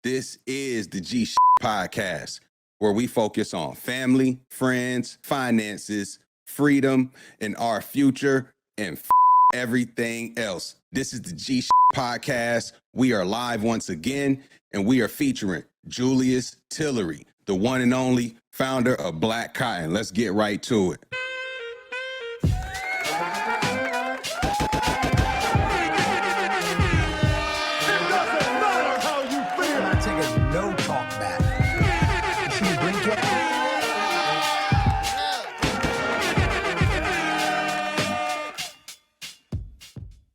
This is the Podcast, where we focus on family, friends, finances, freedom, and our future, and everything else. This is the Podcast. We are live once again, and we are featuring Julius Tillery, the one and only founder of BlackCotton. Let's get right to it.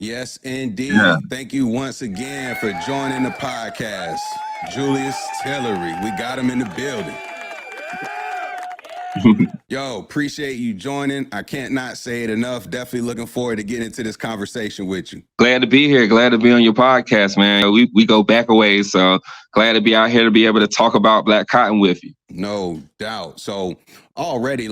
Yes, indeed. Yeah. Thank you once again for joining the podcast. Julius Tillery, we got him in the building. Yo, appreciate you joining. I can't not say it enough. Definitely looking forward to getting into this conversation with you. Glad to be here. Glad to be on your podcast, man. We go back a ways, so glad to be out here to be able to talk about BlackCotton with you. No doubt. So already,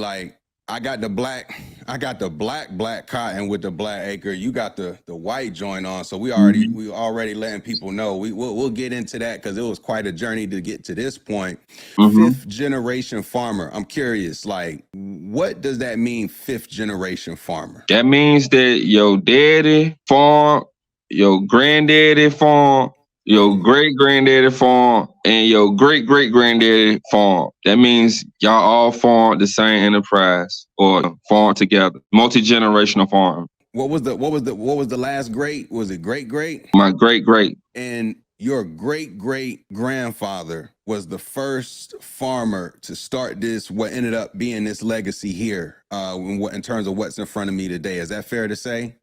I got the black BlackCotton with the black acre. You got the white joint on. So we already letting people know. We'll get into that because it was quite a journey to get to this point. Fifth generation farmer. I'm curious, what does that mean, fifth generation farmer? That means that your daddy farm, your granddaddy farm, your great-granddaddy farm, and your great-great-granddaddy farm. That means y'all all farm the same enterprise or farm together. Multi-generational farm. What was the last great? Was it great-great? My great-great. And your great-great-grandfather was the first farmer to start this, what ended up being this legacy here, in terms of what's in front of me today. Is that fair to say?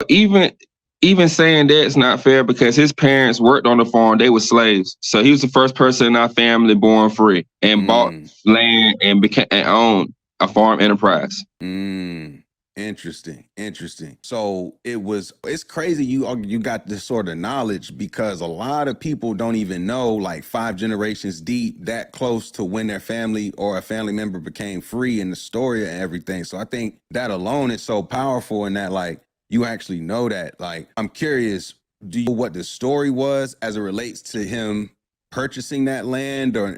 Even saying that's not fair because his parents worked on the farm. They were slaves. So he was the first person in our family born free and bought land and owned a farm enterprise. Interesting. So it's crazy you got this sort of knowledge because a lot of people don't even know, 5 generations deep, that close to when their family or a family member became free and the story and everything. So I think that alone is so powerful in that, you actually know that. I'm curious, do you know what the story was as it relates to him purchasing that land or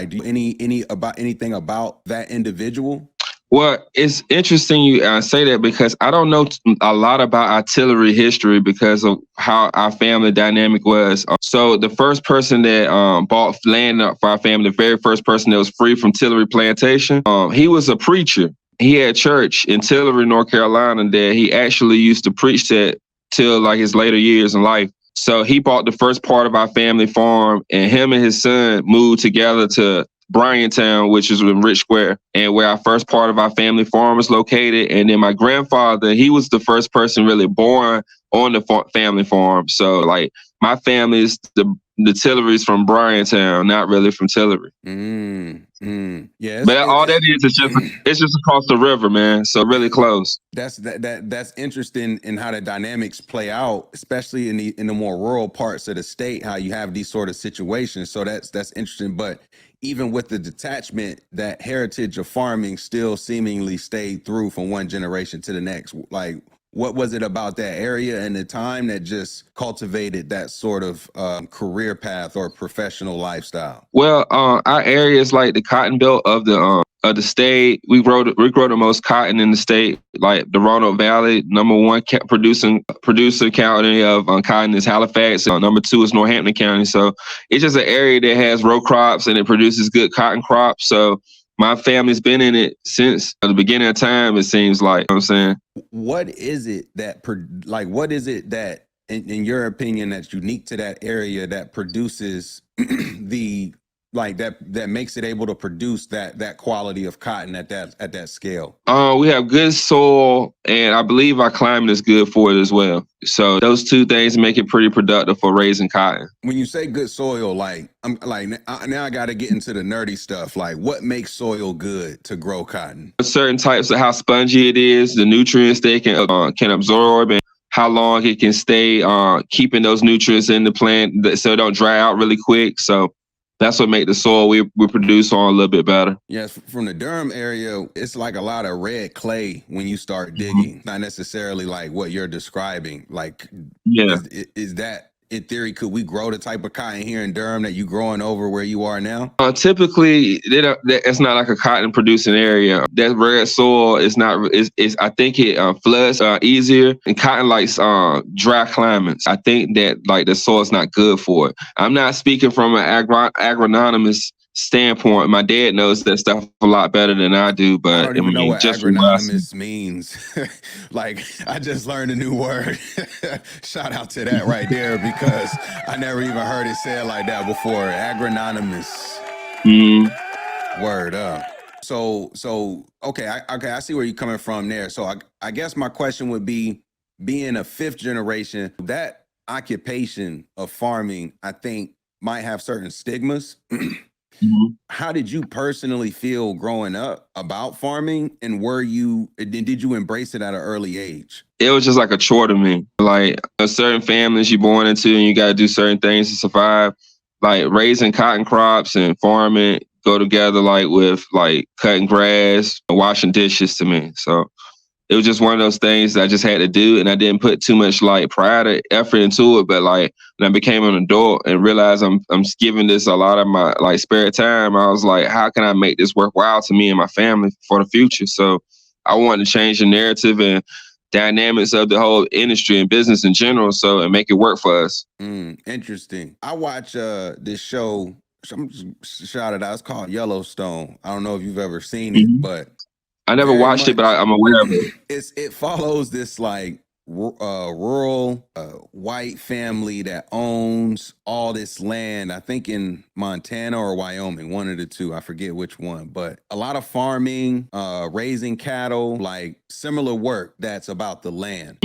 do you anything about that individual? Well, it's interesting you say that because I don't know a lot about our Tillery history because of how our family dynamic was. So the first person that bought land for our family, the very first person that was free from Tillery plantation, he was a preacher. He had church in Tillery, North Carolina, that he actually used to preach that till his later years in life. So he bought the first part of our family farm, and him and his son moved together to Bryantown, which is in Rich Square, and where our first part of our family farm was located. And then my grandfather, he was the first person really born on the family farm. So my family is the Tillery's from Bryantown, not really from Tillery. Yeah, but all that is it's just across the river, man. So really close. That's interesting in how the dynamics play out, especially in the more rural parts of the state, how you have these sort of situations. So that's interesting. But even with the detachment, that heritage of farming still seemingly stayed through from one generation to the next. What was it about that area and the time that just cultivated that sort of career path or professional lifestyle? Well, our area is like the cotton belt of the state. We grow the most cotton in the state. Like the Roanoke Valley, number one producer county of cotton is Halifax. Number 2 is Northampton County. So it's just an area that has row crops and it produces good cotton crops. So my family's been in it since the beginning of time, it seems like. You know what I'm saying? What is it that, in your opinion, that's unique to that area that produces that makes it able to produce that quality of cotton at that scale? We have good soil, and I believe our climate is good for it as well. So those two things make it pretty productive for raising cotton. When you say good soil, now I got to get into the nerdy stuff. What makes soil good to grow cotton? Certain types of how spongy it is, the nutrients they can absorb, and how long it can stay keeping those nutrients in the plant so it don't dry out really quick. So that's what make the soil we produce on a little bit better. Yes, from the Durham area, it's a lot of red clay when you start digging. Not necessarily what you're describing. Yeah. Is that in theory, could we grow the type of cotton here in Durham that you growing over where you are now? Typically, it's not like a cotton producing area. That red soil is not. Is I think it floods easier, and cotton likes dry climates. I think that like the soil is not good for it. I'm not speaking from an agronomist standpoint. My dad knows that stuff a lot better than I do, but I don't even know what just from agronomist means. Like, I just learned a new word. Shout out to that right there, because I never even heard it said like that before. Agronomist. Word up. So okay, I see where you're coming from there. So I guess my question would be, being a fifth generation, that occupation of farming, I think, might have certain stigmas. How did you personally feel growing up about farming, and did you embrace it at an early age? It was just like a chore to me. Like certain families you're born into and you got to do certain things to survive. Like raising cotton crops and farming go together like with like cutting grass and washing dishes to me. So it was just one of those things that I just had to do, and I didn't put too much like pride or effort into it. But like when I became an adult and realized I'm giving this a lot of my like spare time, I was like, how can I make this worthwhile to me and my family for the future? So I wanted to change the narrative and dynamics of the whole industry and business in general, and make it work for us. Interesting. I watch this show. I'm just shout it out. It's called Yellowstone. I don't know if you've ever seen it, but I never watched it, but I'm aware of it. It follows this like rural white family that owns all this land, I think in Montana or Wyoming, one of the two, I forget which one, but a lot of farming, raising cattle, like similar work that's about the land.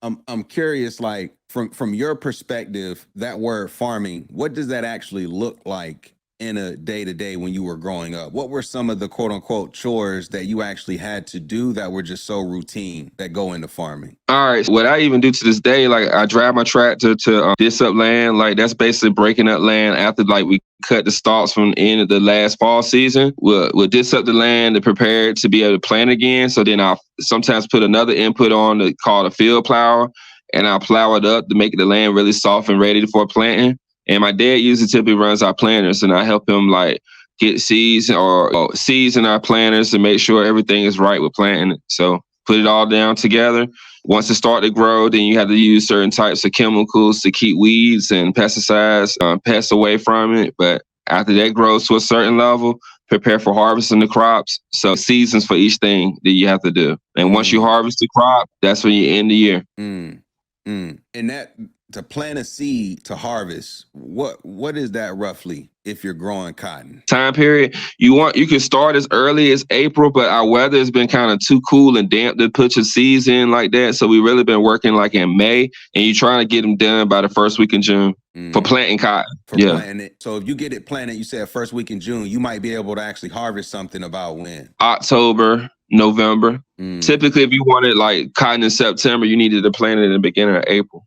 I'm curious, like from your perspective, that word farming, what does that actually look like in a day-to-day when you were growing up? What were some of the quote-unquote chores that you actually had to do that were just so routine that go into farming? All right. What I even do to this day, like I drive my tractor to dis up land. Like that's basically breaking up land after like we cut the stalks from the end of the last fall season. We'll dis up the land to prepare it to be able to plant again. So then I'll sometimes put another input on called a field plower, and I'll plow it up to make the land really soft and ready for planting. And my dad usually typically runs our planters, and I help him like get seeds or seeds in our planters to make sure everything is right with planting. So put it all down together. Once it starts to grow, then you have to use certain types of chemicals to keep weeds and pesticides, pests away from it. But after that grows to a certain level, prepare for harvesting the crops. So seasons for each thing that you have to do. And once you harvest the crop, that's when you end the year. And that, to plant a seed to harvest, what is that roughly if you're growing cotton? Time period, you can start as early as April, but our weather has been kind of too cool and damp to put your seeds in like that. So we really been working like in May, and you're trying to get them done by the first week in June for planting cotton. Planting it. So if you get it planted, you said first week in June, you might be able to actually harvest something about when? October, November. Typically, if you wanted like cotton in September, you needed to plant it in the beginning of April.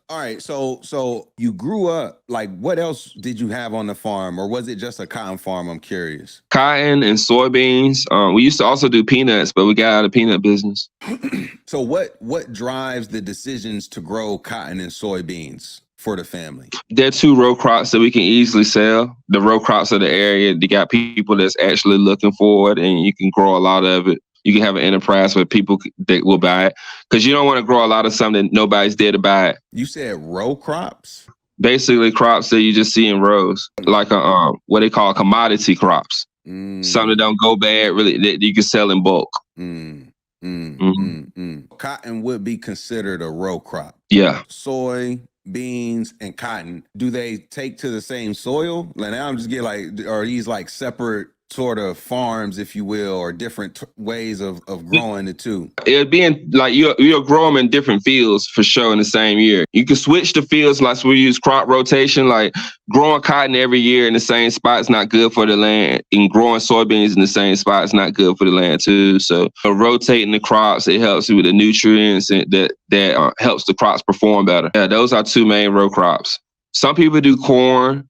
All right, so you grew up, like what else did you have on the farm, or was it just a cotton farm? I'm curious. Cotton and soybeans. We used to also do peanuts, but we got out of the peanut business. So what drives the decisions to grow cotton and soybeans for the family? They're two row crops that we can easily sell. The row crops of the area, they got people that's actually looking for it, and you can grow a lot of it. You can have an enterprise where people that will buy it, because you don't want to grow a lot of something that nobody's there to buy it. You said row crops? Basically crops that you just see in rows, like what they call commodity crops. Something that don't go bad, really, that you can sell in bulk. Cotton would be considered a row crop. Yeah. Soy, beans, and cotton, do they take to the same soil? Like now I'm just getting like, are these like separate sort of farms, if you will, or different ways of growing the two? It'd be in like you'll grow them in different fields for sure in the same year. You can switch the fields, like we use crop rotation. Like growing cotton every year in the same spot is not good for the land, and growing soybeans in the same spot is not good for the land too. So rotating the crops, it helps you with the nutrients and that helps the crops perform better. Yeah, those are two main row crops. Some people do corn.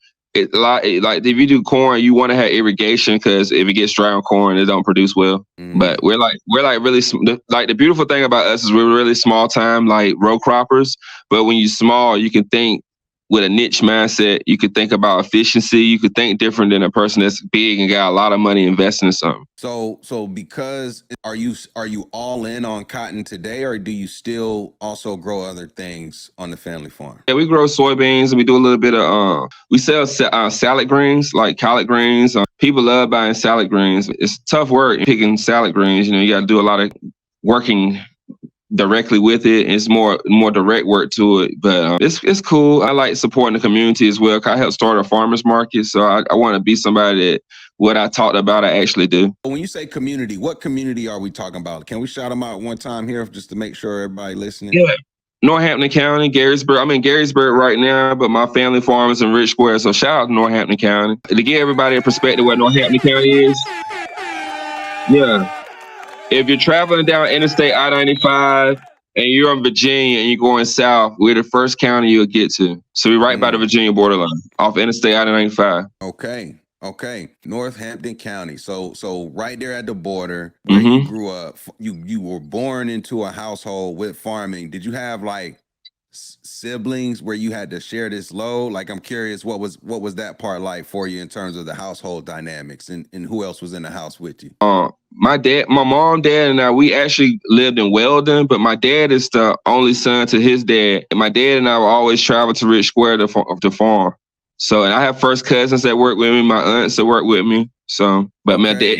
Like if you do corn, you want to have irrigation because if it gets dry on corn, it don't produce well. But we're like really like the beautiful thing about us is we're really small time like row croppers. But when you're small, you can think with a niche mindset. You could think about efficiency. You could think different than a person that's big and got a lot of money investing in something. So because are you all in on cotton today, or do you still also grow other things on the family farm? Yeah, we grow soybeans and we do a little bit of we sell salad greens like collard greens. People love buying salad greens. It's tough work picking salad greens. You know, you got to do a lot of working directly with it. It's more direct work to it, but it's cool. I like supporting the community as well. I helped start a farmers market, so I want to be somebody that what I talked about I actually do. When you say community, what community are we talking about? Can we shout them out one time here just to make sure everybody listening? Yeah. Northampton County, Garysburg. I'm in Garysburg right now, but my family farm is in Rich Square, so shout out to Northampton County. To give everybody a perspective what Northampton County is, yeah. If you're traveling down Interstate I-95 and you're in Virginia and you're going south, we're the first county you'll get to. So we're right by the Virginia borderline off Interstate I-95. Okay. Northampton County. So right there at the border where you grew up, you were born into a household with farming. Did you have like siblings where you had to share this load? Like, I'm curious, what was that part like for you in terms of the household dynamics, and who else was in the house with you? My mom, dad, and I, we actually lived in Weldon, but my dad is the only son to his dad. And my dad and I would always travel to Rich Square to farm. So, and I have first cousins that work with me, my aunts that work with me. So, but my dad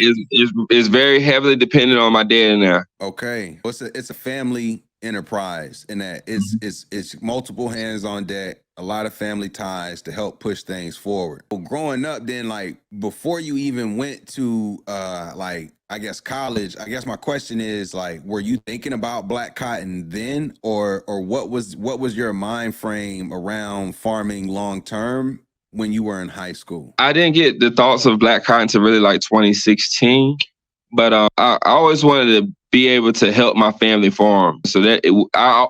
is very heavily dependent on my dad and I. Okay. It's a family enterprise in that it's multiple hands on deck, a lot of family ties to help push things forward. Well, growing up then, like before you even went to like I guess college, I guess my question is like, were you thinking about BlackCotton then, or what was your mind frame around farming long term when you were in high school? I didn't get the thoughts of BlackCotton until really like 2016, but I always wanted to be able to help my family farm. So that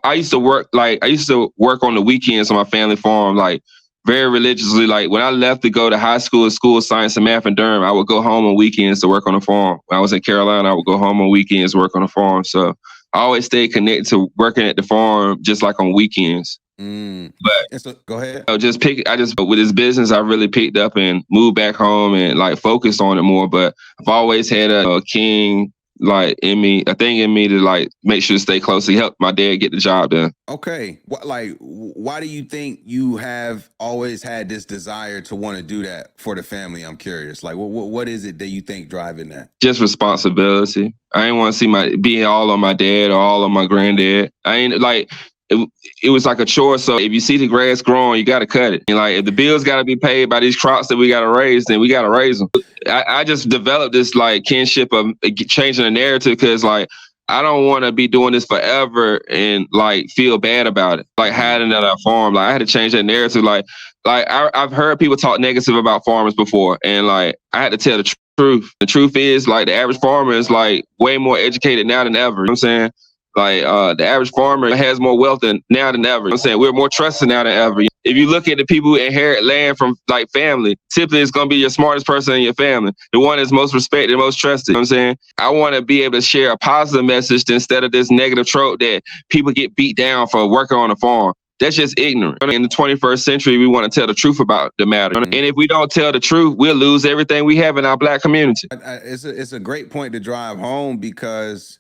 I used to work on the weekends on my family farm, like very religiously. Like when I left to go to high school of science and math in Durham, I would go home on weekends to work on the farm. When I was in Carolina, I would go home on weekends to work on the farm. So I always stayed connected to working at the farm, just like on weekends. But go ahead. With this business, I really picked up and moved back home and like focused on it more. But I've always had a king like in me, a thing in me to like make sure to stay close to help my dad get the job done. Okay. Why do you think you have always had this desire to want to do that for the family? I'm curious. Like, what is it that you think driving that? Just responsibility. I ain't want to see being all on my dad or all on my granddad. I ain't like, it was like a chore. So if you see the grass growing, you got to cut it. And like, if the bills got to be paid by these crops that we got to raise, then we got to raise them. I just developed this like kinship of changing the narrative because like, I don't want to be doing this forever and like feel bad about it. Like hiding at our farm. Like I had to change that narrative. Like I've heard people talk negative about farmers before. And like, I had to tell the truth. The truth is like the average farmer is like way more educated now than ever. You know what I'm saying? Like the average farmer has more wealth now than ever. You know what I'm saying? We're more trusted now than ever. If you look at the people who inherit land from like family, typically it's going to be your smartest person in your family, the one that's most respected, most trusted. You know what I'm saying? I want to be able to share a positive message instead of this negative trope that people get beat down for working on a farm. That's just ignorant. In the 21st century, we want to tell the truth about the matter. And if we don't tell the truth, we'll lose everything we have in our Black community. It's a great point to drive home because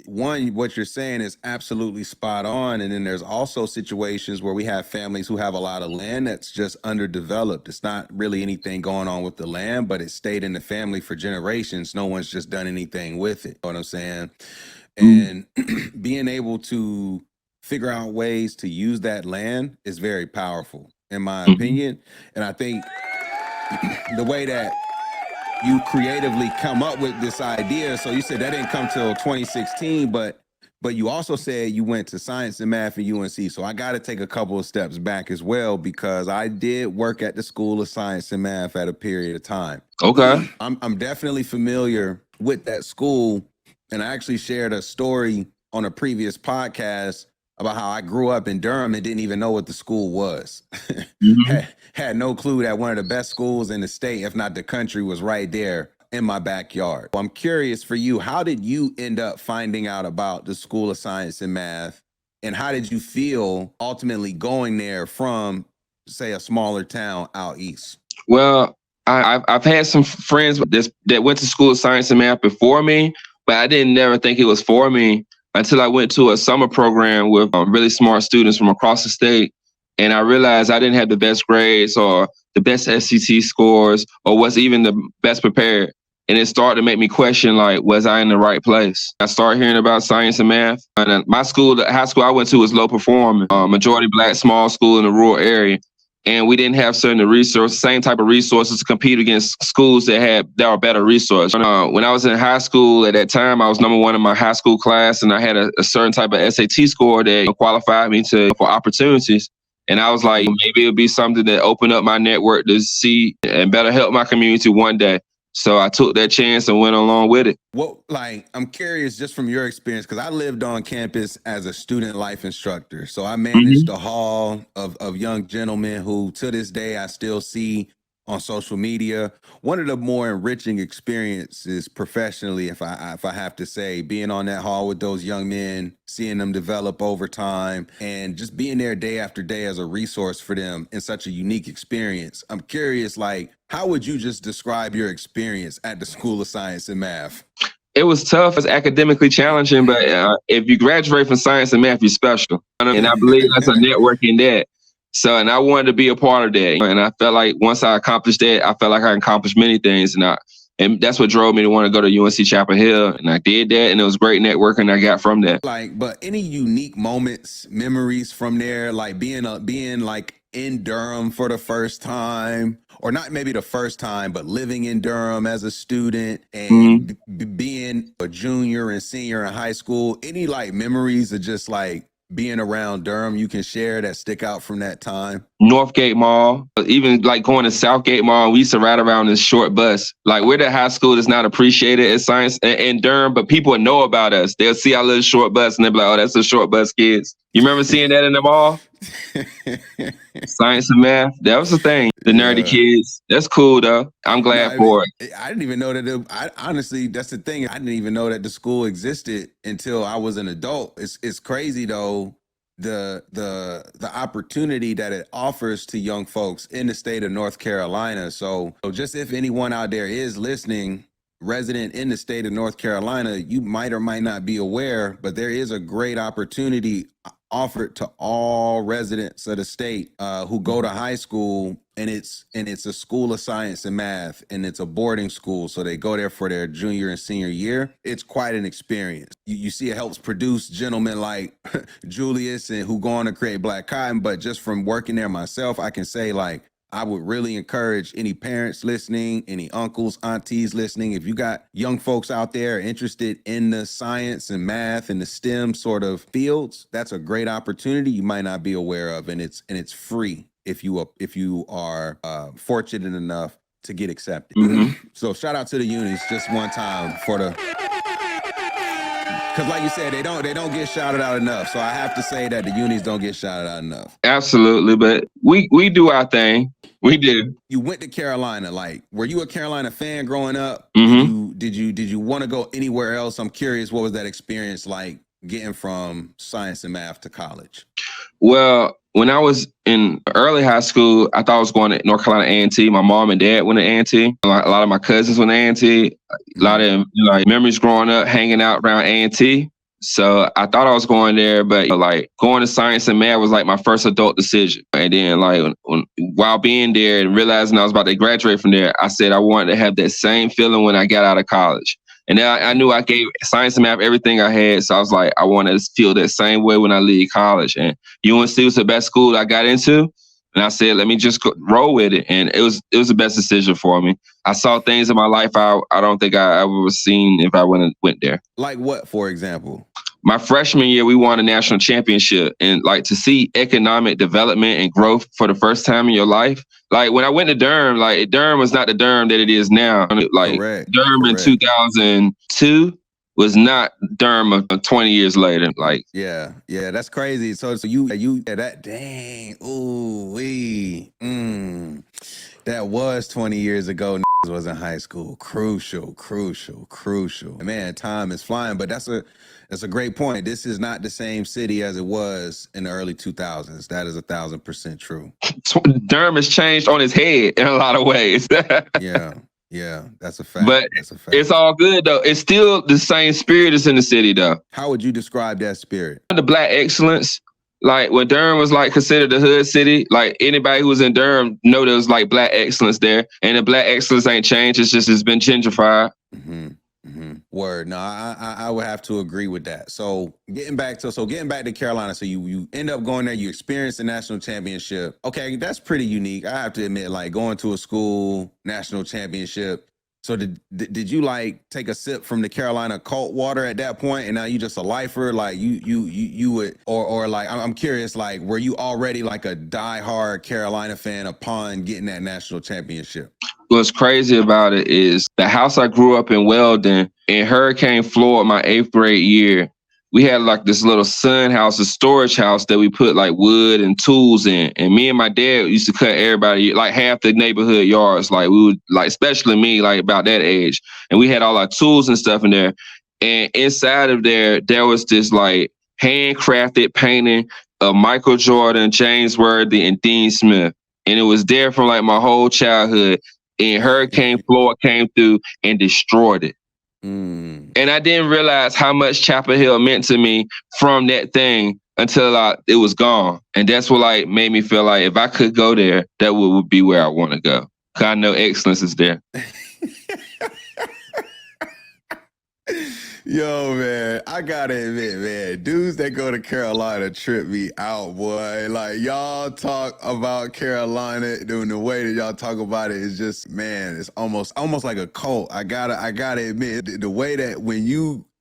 one, what you're saying is absolutely spot on. And then there's also situations where we have families who have a lot of land that's just underdeveloped. It's not really anything going on with the land, but it stayed in the family for generations. No one's just done anything with it. You know what I'm saying? And being able to figure out ways to use that land is very powerful, in my opinion. And I think the way that you creatively come up with this idea. So you said that didn't come till 2016, but you also said you went to science and math at UNC. So I got to take a couple of steps back as well, because I did work at the School of Science and Math at a period of time. Okay. I'm definitely familiar with that school. And I actually shared a story on a previous podcast about how I grew up in Durham and didn't even know what the school was. Mm-hmm. had no clue that one of the best schools in the state, if not the country, was right there in my backyard. I'm curious for you, how did you end up finding out about the School of Science and Math? And how did you feel ultimately going there from, say, a smaller town out east? Well, I've had some friends that went to School of Science and Math before me, but I didn't never think it was for me until I went to a summer program with really smart students from across the state. And I realized I didn't have the best grades or the best SCT scores or was even the best prepared. And it started to make me question, like, was I in the right place? I started hearing about science and math. And my school, the high school I went to, was low performing, majority Black, small school in a rural area. And we didn't have certain resources, same type of resources to compete against schools that were better resources. When I was in high school at that time, I was number one in my high school class, and I had a certain type of SAT score that qualified me for opportunities. And I was like, maybe it would be something that opened up my network to see and better help my community one day. So I took that chance and went along with it. Well, like, I'm curious just from your experience, because I lived on campus as a student life instructor. So I managed a hall of young gentlemen who to this day I still see on social media. One of the more enriching experiences professionally, if I have to say, being on that hall with those young men, seeing them develop over time, and just being there day after day as a resource for them in such a unique experience. I'm curious, like, how would you just describe your experience at the School of Science and Math? It was tough. It was academically challenging, but if you graduate from science and math, you're special. And I believe that's a network in that. So, and I wanted to be a part of that. And I felt like once I accomplished that, I felt like I accomplished many things. And that's what drove me to want to go to UNC Chapel Hill. And I did that, and it was great networking I got from that. Like, but any unique moments, memories from there, like being like in Durham for the first time, or not maybe the first time, but living in Durham as a student and being a junior and senior in high school, any like memories of just like being around Durham you can share that stick out from that time? Northgate Mall, even like going to Southgate Mall, we used to ride around this short bus. Like, we're the high school that's not appreciated as science in Durham, but people know about us. They'll see our little short bus and they'll be like, oh, that's the short bus kids. You remember seeing that in the mall? Science and math, that was the thing. The nerdy kids. That's cool though. I'm glad for it. I didn't even know that. Honestly, that's the thing. I didn't even know that the school existed until I was an adult. It's crazy though, the opportunity that it offers to young folks in the state of North Carolina. So just if anyone out there is listening, resident in the state of North Carolina, you might or might not be aware, but there is a great opportunity offered to all residents of the state who go to high school, and it's a School of Science and Math, and it's a boarding school, so they go there for their junior and senior year. It's quite an experience. You see, it helps produce gentlemen like Julius and who go on to create BlackCotton, but just from working there myself, I can say, like, I would really encourage any parents listening, any uncles, aunties listening, if you got young folks out there interested in the science and math and the STEM sort of fields, that's a great opportunity you might not be aware of, and it's free if you are fortunate enough to get accepted. So shout out to the unis just one time for the, because like you said, they don't get shouted out enough. So I have to say that the unis don't get shouted out enough. Absolutely, but we do our thing. We do. You went to Carolina. Like, were you a Carolina fan growing up? Did you want to go anywhere else? I'm curious, what was that experience like getting from science and math to college? Well, when I was in early high school, I thought I was going to North Carolina A&T. My mom and dad went to A&T. A lot of my cousins went to A&T. A lot of like memories growing up, hanging out around A&T. So I thought I was going there, but like going to science and math was like my first adult decision. And then like while being there and realizing I was about to graduate from there, I said I wanted to have that same feeling when I got out of college. And then I knew I gave science and math everything I had. So I was like, I want to feel that same way when I leave college. And UNC was the best school I got into. And I said, let me just roll with it. And it was the best decision for me. I saw things in my life I don't think I ever was seen if I went there. Like what, for example? My freshman year, we won a national championship, and like to see economic development and growth for the first time in your life. Like when I went to Durham, like Durham was not the Durham that it is now. Like Durham in 2002 was not Durham of 20 years later. Like, yeah, that's crazy. So you that dang, ooh wee, that was 20 years ago. Was in high school. Crucial. Man, time is flying, but that's a great point. This is not the same city as it was in the early 2000s. That is 1,000% true. Durham has changed on his head in a lot of ways. Yeah, that's a fact. But that's a fact. It's all good though. It's still the same spirit that's in the city though. How would you describe that spirit? The Black excellence. Like when Durham was like considered a hood city, like anybody who was in Durham know there was like Black excellence there, and the Black excellence ain't changed. It's been gentrified. Word. No, I would have to agree with that. So getting back to Carolina, so you end up going there, you experience the national championship. Okay, that's pretty unique. I have to admit, like going to a school national championship. So did you like take a sip from the Carolina Colt water at that point, and now you just a lifer? Like you would, or like I'm curious, like were you already like a diehard Carolina fan upon getting that national championship? What's crazy about it is the house I grew up in Weldon, in Hurricane Floyd, my 8th grade year, we had like this little sun house, a storage house that we put like wood and tools in. And me and my dad used to cut everybody, like half the neighborhood yards. Like we would, like, especially me, like about that age. And we had all our tools and stuff in there. And inside of there was this like handcrafted painting of Michael Jordan, James Worthy, and Dean Smith. And it was there from like my whole childhood. And Hurricane Floyd came through and destroyed it. And I didn't realize how much Chapel Hill meant to me from that thing until it was gone. And that's what like made me feel like if I could go there, that would be where I want to go. Because I know excellence is there. Yo, man, I gotta admit, man, dudes that go to Carolina trip me out, boy. Like, y'all talk about Carolina, doing the way that y'all talk about it is just, man, it's almost like a cult. I gotta admit, the way that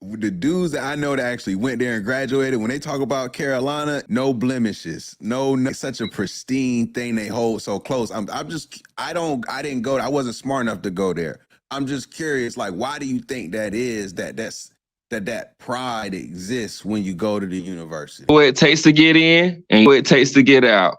the dudes that I know that actually went there and graduated, when they talk about Carolina, no blemishes, no such a pristine thing they hold so close. I didn't go there. I wasn't smart enough to go there. I'm just curious, like, why do you think that is that pride exists when you go to the university? What it takes to get in and what it takes to get out.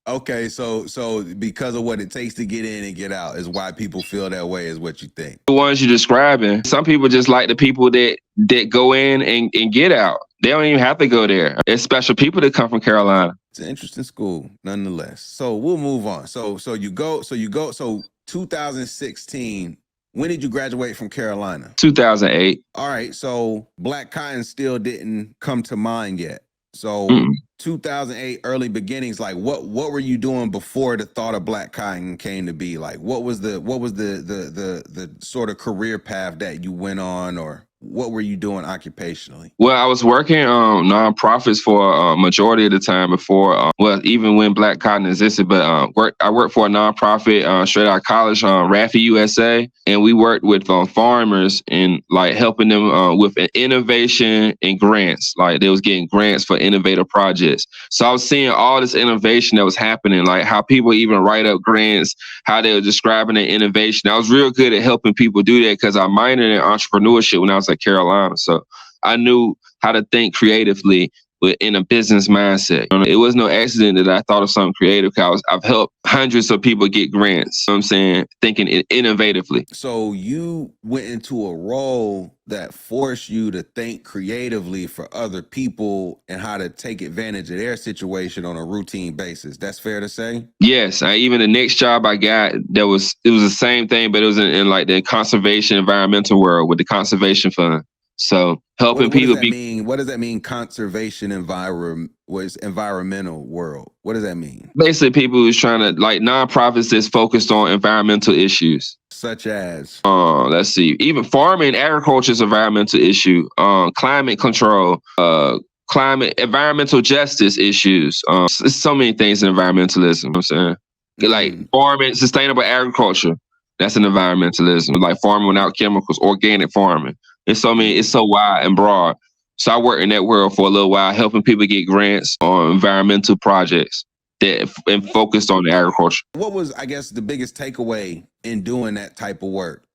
Okay, so because of what it takes to get in and get out is why people feel that way, is what you think? The ones you're describing, some people just like the people that go in and get out. They don't even have to go there. There's special people that come from Carolina. It's an interesting school, nonetheless. So we'll move on. So 2016. When did you graduate from Carolina? 2008. All right. So BlackCotton still didn't come to mind yet. So 2008, early beginnings. Like, what were you doing before the thought of BlackCotton came to be? Like, what was the sort of career path that you went on, or what were you doing occupationally? Well, I was working nonprofits for a majority of the time before, even when BlackCotton existed. But I worked for a nonprofit straight out of college, Raffi USA, and we worked with farmers and like helping them with innovation and grants. Like they was getting grants for innovative projects. So I was seeing all this innovation that was happening, like how people even write up grants, how they were describing the innovation. I was real good at helping people do that because I minored in entrepreneurship when I was at Carolina. So I knew how to think creatively in a business mindset. It was no accident that I thought of something creative because I've helped hundreds of people get grants. You know what I'm saying? Thinking innovatively. So you went into a role that forced you to think creatively for other people and how to take advantage of their situation on a routine basis. That's fair to say? Yes. Even the next job I got, it was the same thing, but it was in like the conservation environmental world with the conservation fund. So helping people what does that mean? Conservation environmental world. What does that mean? Basically people who's trying to like nonprofits that's focused on environmental issues. Such as? Let's see. Even farming, agriculture is an environmental issue. Climate control, environmental justice issues. So many things in environmentalism. You know what I'm saying? Like farming, sustainable agriculture. That's an environmentalism. Like farming without chemicals, organic farming. It's so wide and broad. So I worked in that world for a little while, helping people get grants on environmental projects and focused on the agriculture. What was, I guess, the biggest takeaway in doing that type of work?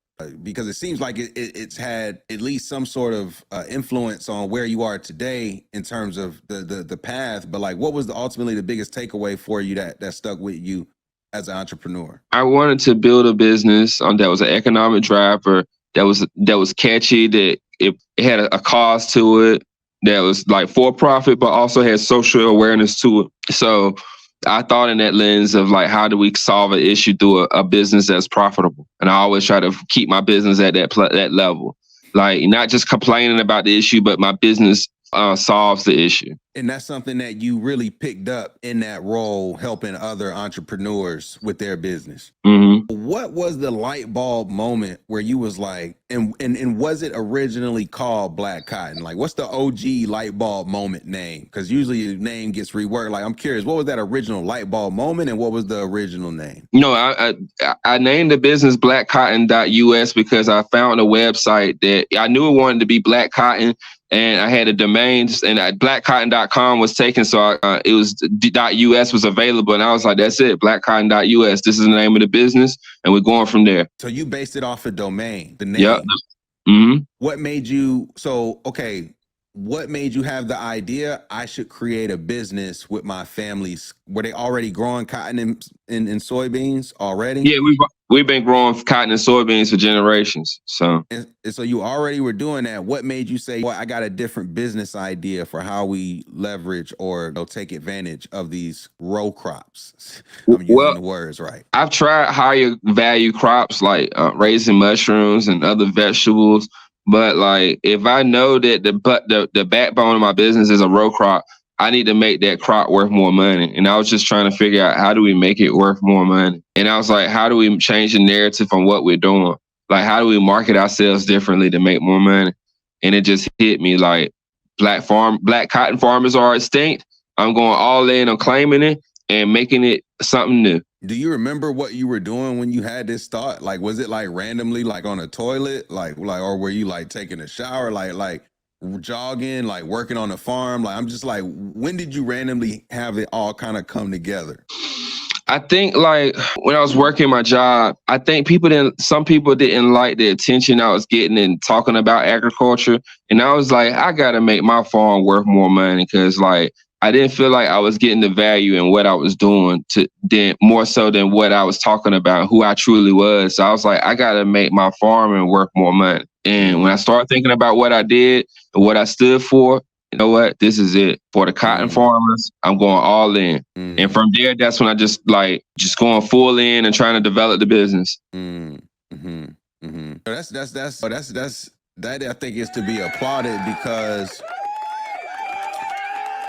Because it seems like it's had at least some sort of influence on where you are today in terms of the path. But like, what was ultimately the biggest takeaway for you that stuck with you as an entrepreneur? I wanted to build a business that was an economic driver, that was catchy, that it had a cause to it, that was like for profit, but also had social awareness to it. So I thought in that lens of like, how do we solve an issue through a business that's profitable? And I always try to keep my business at that level, like not just complaining about the issue, but my business solves the issue. And that's something that you really picked up in that role, helping other entrepreneurs with their business. Mm-hmm. What was the light bulb moment where you was like, and was it originally called BlackCotton? Like, what's the OG light bulb moment name? Because usually the name gets reworked. Like, I'm curious, what was that original light bulb moment, and what was the original name? No, I named the business BlackCotton.us because I found a website that I knew it wanted to be Black Cotton. And I had a domain, and BlackCotton.com was taken, so it was .us was available, and I was like, "That's it, BlackCotton.us. This is the name of the business, and we're going from there." So you based it off a domain, the name. Yep. Mm-hmm. What made you? So okay, what made you have the idea? I should create a business with my families. Were they already growing cotton and soybeans already? Yeah, we've been growing cotton and soybeans for generations. So and so you already were doing that. What made you say, well, I got a different business idea for how we leverage or take advantage of these row crops? I'm using the words right. I've tried higher value crops like raising mushrooms and other vegetables. But like, if I know that the backbone of my business is a row crop, I need to make that crop worth more money. And I was just trying to figure out, how do we make it worth more money? And I was like, how do we change the narrative on what we're doing? Like, how do we market ourselves differently to make more money? And it just hit me like, black cotton farmers are extinct. I'm going all in on claiming it and making it something new. Do you remember what you were doing when you had this thought? Like, was it like randomly, like on a toilet, like, or were you like taking a shower, like jogging, like working on the farm? Like, I'm just like, when did you randomly have it all kind of come together? I think like when I was working my job, I think some people didn't like the attention I was getting and talking about agriculture. And I was like, I got to make my farm worth more money, because like, I didn't feel like I was getting the value in what I was doing more so than what I was talking about, who I truly was. So I was like, I got to make my farming worth more money. And when I started thinking about what I did and what I stood for, you know what? This is it. For the cotton farmers, I'm going all in. And from there, that's when I just going full in and trying to develop the business. That I think is to be applauded, because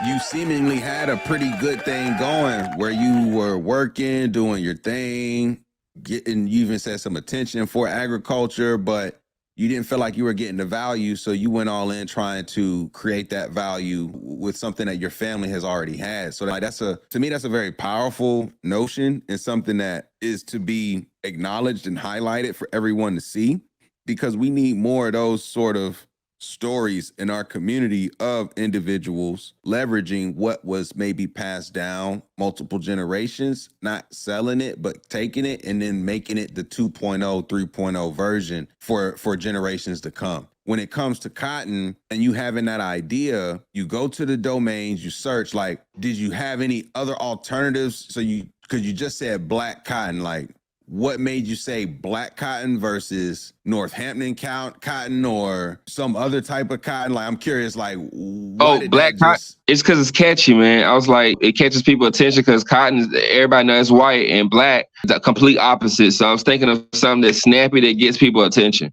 you seemingly had a pretty good thing going where you were working, doing your thing, you even said some attention for agriculture, but you didn't feel like you were getting the value. So you went all in trying to create that value with something that your family has already had. So like, to me, that's a very powerful notion, and something that is to be acknowledged and highlighted for everyone to see, because we need more of those sort of stories in our community of individuals leveraging what was maybe passed down multiple generations, not selling it, but taking it and then making it the 2.0, 3.0 version for generations to come. When it comes to cotton and you having that idea, you go to the domains, you search, like, did you have any other alternatives? So because you just said Black Cotton, like, what made you say Black Cotton versus Northampton cotton or some other type of cotton? Like, I'm curious, like, Black cotton. It's because it's catchy, man. I was like, it catches people's attention because cotton, everybody knows white, and black, the complete opposite. So I was thinking of something that's snappy that gets people attention.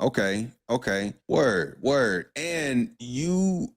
Okay. Word. And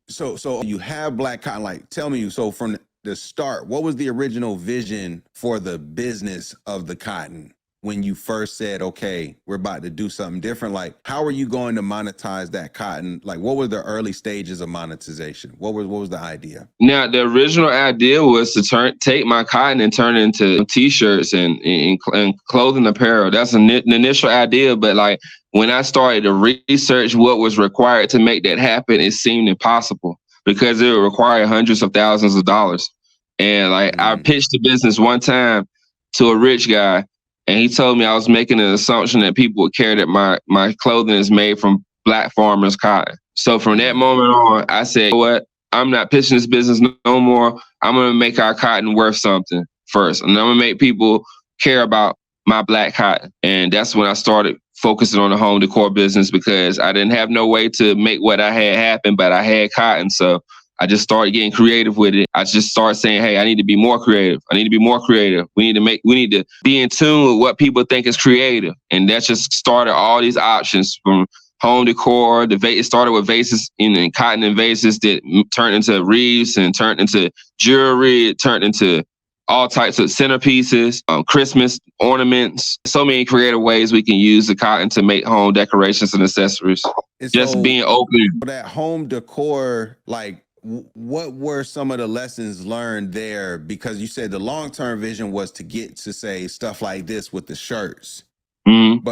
so you have Black Cotton. Like, tell me, so from the start, what was the original vision for the business of the cotton when you first said, okay, we're about to do something different? Like, how are you going to monetize that cotton? Like, what were the early stages of monetization? What was the idea? Now, the original idea was to take my cotton and turn it into t-shirts and clothing apparel. That's an initial idea. But like, when I started to research what was required to make that happen, it seemed impossible, because it would require hundreds of thousands of dollars. And like, I pitched the business one time to a rich guy, And he told me I was making an assumption that people would care that my clothing is made from Black farmers' cotton. So from that moment on, I said, you know what? I'm not pitching this business no more. I'm going to make our cotton worth something first. And I'm going to make people care about my Black cotton. And that's when I started focusing on the home decor business, because I didn't have no way to make what I had happen, but I had cotton. So I just started getting creative with it. I just started saying, hey, I need to be more creative. I need to be more creative. We need to be in tune with what people think is creative. And that just started all these options from home decor. It started with vases and cotton and vases that turned into wreaths and turned into jewelry. It turned into all types of centerpieces, Christmas ornaments. So many creative ways we can use the cotton to make home decorations and accessories. And just so, being open. That home decor, like, what were some of the lessons learned there? Because you said the long-term vision was to get to, say, stuff like this with the shirts. Mm-hmm.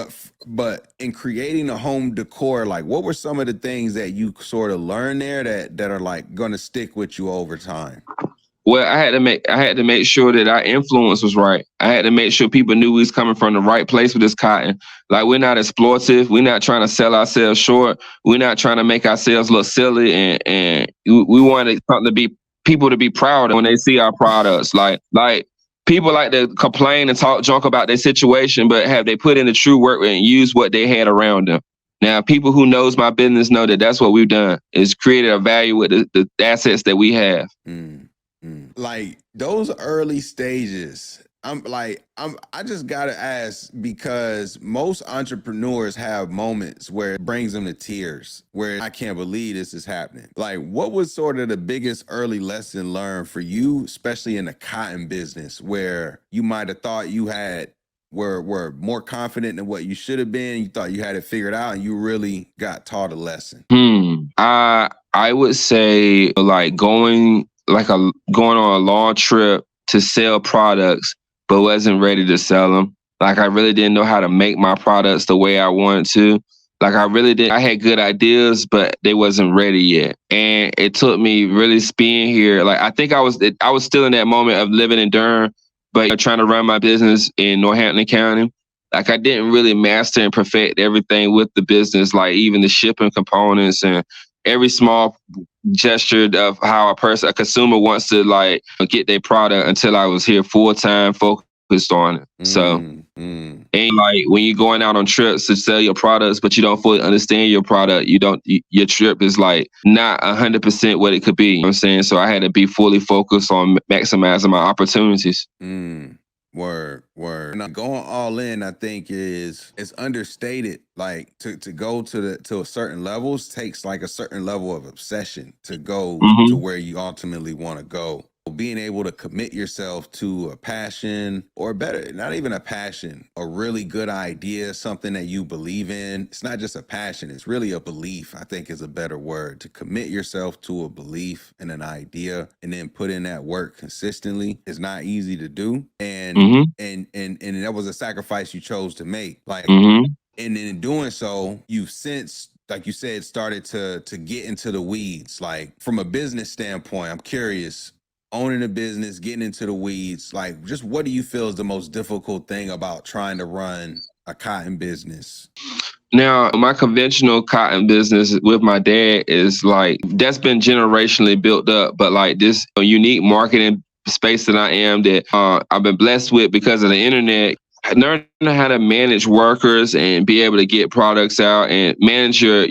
But in creating a home decor, like, what were some of the things that you sort of learned there that are like going to stick with you over time? Well, I had to make sure that our influence was right. I had to make sure people knew we was coming from the right place with this cotton. Like, we're not exploitive. We're not trying to sell ourselves short. We're not trying to make ourselves look silly. And we wanted something to be people to be proud of when they see our products. Like people like to complain and talk junk about their situation, but have they put in the true work and use what they had around them? Now, people who knows my business know that that's what we've done, is created a value with the assets that we have. Like those early stages, I just gotta ask, because most entrepreneurs have moments where it brings them to tears, where I can't believe this is happening. Like, what was sort of the biggest early lesson learned for you, especially in the cotton business, where you might have thought you were more confident than what you should have been? You thought you had it figured out, and you really got taught a lesson. I would say like going on a long trip to sell products, but wasn't ready to sell them. Like, I really didn't know how to make my products the way I wanted to. Like, I had good ideas, but they wasn't ready yet. And it took me really being here. Like, I think I was still in that moment of living in Durham, but trying to run my business in Northampton County. Like, I didn't really master and perfect everything with the business, like even the shipping components and every small gesture of how a consumer wants to like get their product, until I was here full-time focused on it. So, and like when you're going out on trips to sell your products, but you don't fully understand your product, your trip is like not 100% what it could be. You know what I'm saying? So I had to be fully focused on maximizing my opportunities. Word. Now, going all in, I think it's understated. Like, to go to a certain levels takes like a certain level of obsession to go to where you ultimately want to go. Being able to commit yourself to a passion, or better, not even a passion, a really good idea, something that you believe in. It's not just a passion, it's really a belief, I think, is a better word. To commit yourself to a belief and an idea and then put in that work consistently is not easy to do. And that was a sacrifice you chose to make. Like, and in doing so, you've since, like you said, started to get into the weeds. Like, from a business standpoint, I'm curious, owning a business, getting into the weeds, like, just what do you feel is the most difficult thing about trying to run a cotton business? Now, my conventional cotton business with my dad is like, that's been generationally built up, but like this unique marketing space that I am, that I've been blessed with because of the internet. Learning how to manage workers and be able to get products out and manage your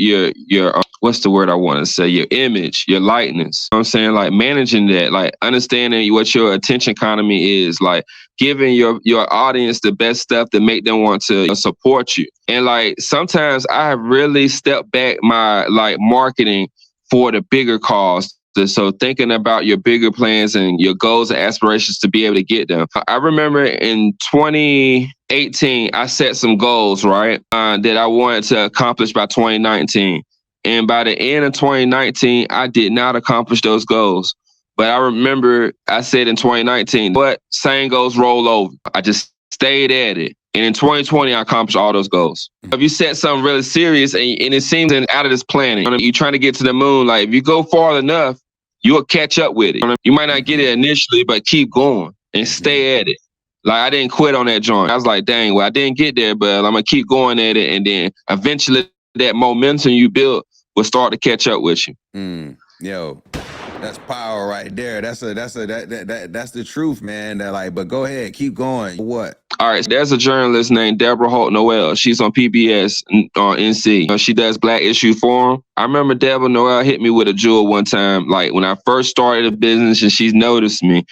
what's the word I want to say? Your image, your likeness. You know what I'm saying? Like, managing that, like understanding what your attention economy is, like giving your audience the best stuff to make them want to support you. And like, sometimes I have really stepped back my like marketing for the bigger cause. So thinking about your bigger plans and your goals and aspirations to be able to get them. I remember in 2018, I set some goals, right, that I wanted to accomplish by 2019. And by the end of 2019, I did not accomplish those goals. But I remember I said in 2019, but same goals roll over. I just stayed at it. And in 2020, I accomplished all those goals. If you set something really serious and it seems out of this planning, you're trying to get to the moon, like if you go far enough, you'll catch up with it. You might not get it initially, but keep going and stay at it. Like I didn't quit on that joint. I was like, dang, well, I didn't get there, but I'm gonna keep going at it, and then eventually that momentum you built will start to catch up with you. Yo, that's power right there. That's the truth, man. That like, but go ahead, keep going. What? All right, there's a journalist named Deborah Holt Noel. She's on PBS on NC. She does Black Issue Forum. I remember Deborah Noel hit me with a jewel one time, like when I first started a business, and she's noticed me.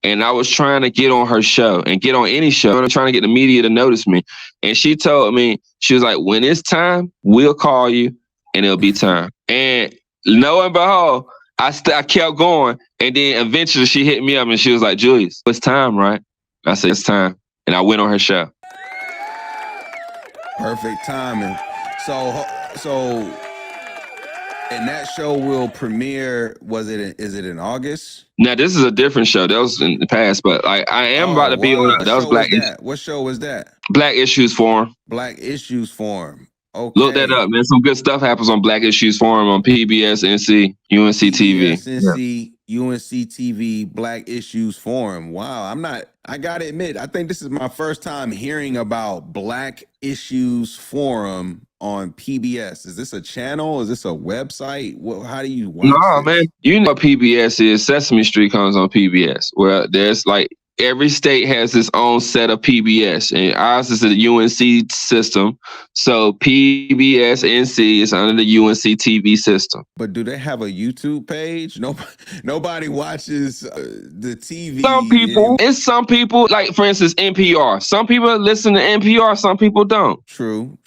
And I was trying to get on her show and get on any show. I'm trying to get the media to notice me. And she told me, she was like, when it's time, we'll call you and it'll be time. And lo and behold, I kept going. And then eventually she hit me up and she was like, Julius, it's time, right? I said, it's time. And I went on her show. Perfect timing. So, and that show will premiere, is it in August? Now, this is a different show. That was in the past, but I am about to be on. That was Black Issues. What show was that? Black Issues Forum. Black Issues Forum. Okay. Look that up, man. Some good stuff happens on Black Issues Forum on PBS, NC, UNC TV. NC, UNC TV, Black Issues Forum. Wow, I gotta admit, I think this is my first time hearing about Black Issues Forum on PBS. Is this a channel? Is this a website? How do you watch this? Man. You know what PBS is. Sesame Street comes on PBS. Where there's like every state has its own set of PBS, and ours is the UNC system. So PBS NC is under the UNC TV system. But do they have a YouTube page? Nobody watches the TV. Some people, like for instance, NPR. Some people listen to NPR, some people don't. True.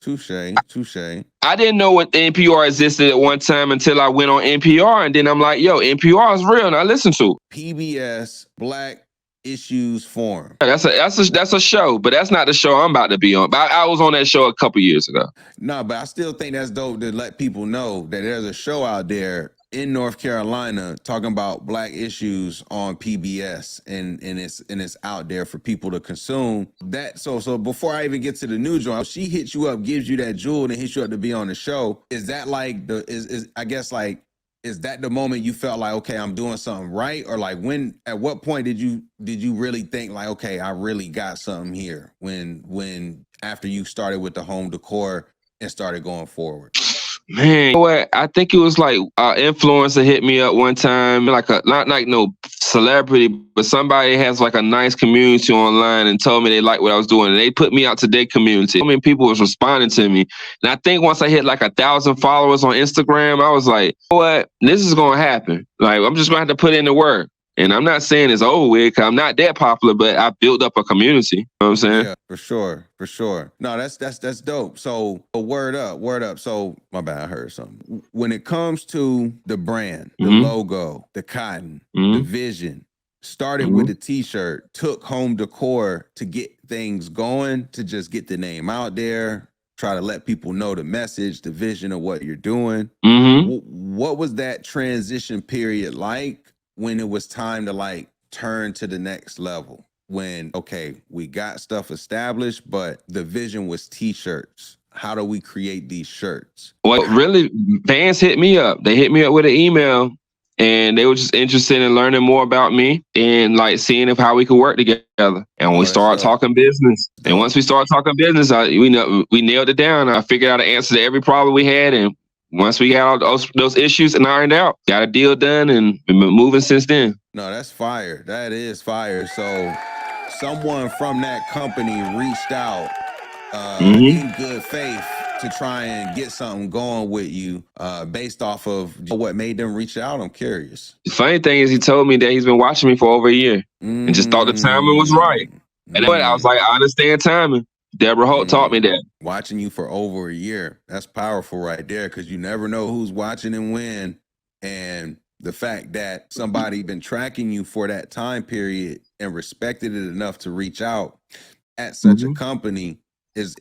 Touche. I didn't know what NPR existed at one time until I went on NPR, and then I'm like, yo, NPR is real, and I listen to it. PBS Black Issues Forum. That's a show, but that's not the show I'm about to be on. But I was on that show a couple years ago. No, but I still think that's dope to let people know that there's a show out there in North Carolina talking about Black issues on PBS, and it's out there for people to consume. That so before I even get to the new joint, she hits you up, gives you that jewel, and hits you up to be on the show. Is that like is that the moment you felt like, okay, I'm doing something right? Or like at what point did you really think like, okay, I really got something here when after you started with the home decor and started going forward? Man, you know what? I think it was like an influencer hit me up one time, not like no celebrity, but somebody has like a nice community online and told me they liked what I was doing, and they put me out to their community. I mean, people was responding to me, and I think once I hit like 1,000 followers on Instagram, I was like, you know what? This is gonna happen. Like, I'm just gonna have to put in the work. And I'm not saying it's over with, because I'm not that popular, but I built up a community. You know what I'm saying? Yeah, for sure. No, that's dope. So word up. So my bad, I heard something. When it comes to the brand, the logo, the cotton, the vision, started with the t-shirt, took home decor to get things going, to just get the name out there, try to let people know the message, the vision of what you're doing. What was that transition period like when it was time to like turn to the next level? When, okay, we got stuff established, but the vision was t-shirts. How do we create these shirts? Well, really, fans hit me up. They hit me up with an email, and they were just interested in learning more about me and like seeing how we could work together. And we started talking business. And once we started talking business, we nailed it down. I figured out an answer to every problem we had, and once we got all those issues and ironed out, got a deal done, and been moving since then. No, that's fire. That is fire. So someone from that company reached out in good faith to try and get something going with you based off of what made them reach out. I'm curious. The funny thing is, he told me that he's been watching me for over a year and just thought the timing was right. And then I was like, I understand timing. Deborah Holt taught me that. Watching you for over a year. That's powerful right there, because you never know who's watching and when. And the fact that somebody been tracking you for that time period and respected it enough to reach out at such a company is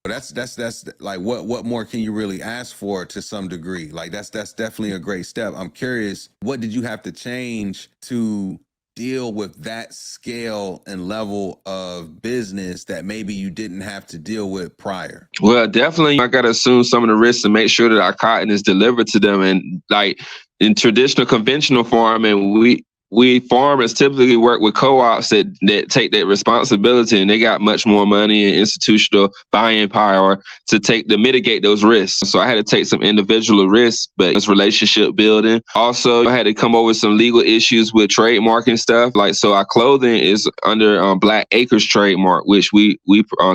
that's like what more can you really ask for to some degree? Like that's definitely a great step. I'm curious, what did you have to change to deal with that scale and level of business that maybe you didn't have to deal with prior? Well, definitely I got to assume some of the risks and make sure that our cotton is delivered to them, and like in traditional conventional farming, we farmers typically work with co-ops that take that responsibility, and they got much more money and institutional buying power to mitigate those risks. So I had to take some individual risks, but it's relationship building. Also, I had to come over with some legal issues with trademark and stuff. Like, so our clothing is under Black Acres trademark, which we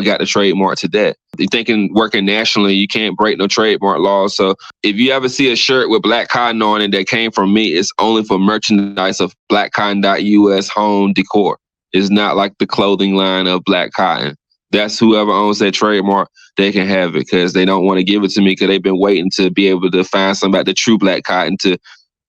got the trademark to that. You thinking working nationally, you can't break no trademark laws. So if you ever see a shirt with BlackCotton on it that came from me, it's only for merchandise of BlackCotton.us home decor. It's not like the clothing line of BlackCotton. That's whoever owns that trademark, they can have it, because they don't want to give it to me because they've been waiting to be able to find somebody, the true BlackCotton, to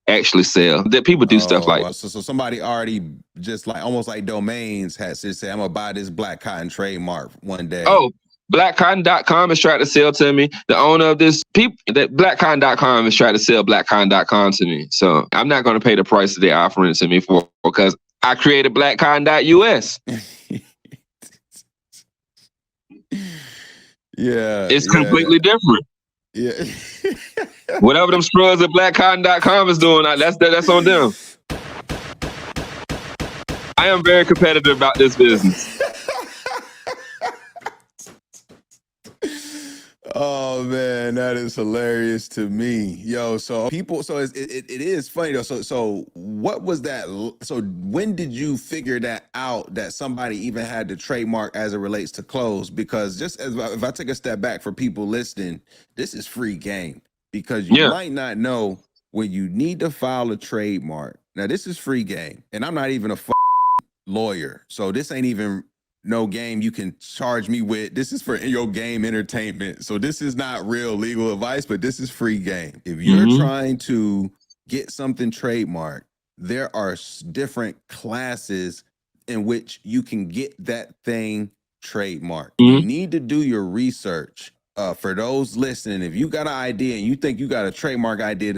actually sell. That people do stuff like that. So somebody already just like almost like domains has to say, I'm gonna buy this BlackCotton trademark one day. Oh, BlackCotton.com is trying to sell to me. The owner of this that BlackCotton.com is trying to sell BlackCotton.com to me. So I'm not going to pay the price that they're offering it to me for, because I created BlackCotton.us. It's completely different. Yeah. Whatever them scrubs at BlackCotton.com is doing, that's on them. I am very competitive about this business. Oh man, that is hilarious to me, yo. So people, so it is funny though. So what was that? So when did you figure that out, that somebody even had the trademark as it relates to clothes? Because just if I take a step back for people listening, this is free game, because you might not know when you need to file a trademark. Now this is free game, and I'm not even a lawyer, so this ain't even no game you can charge me with. This is for your game entertainment. So this is not real legal advice, but this is free game. If you're trying to get something trademarked, there are different classes in which you can get that thing trademarked. You need to do your research. For those listening, if you got an idea and you think you got a trademark idea,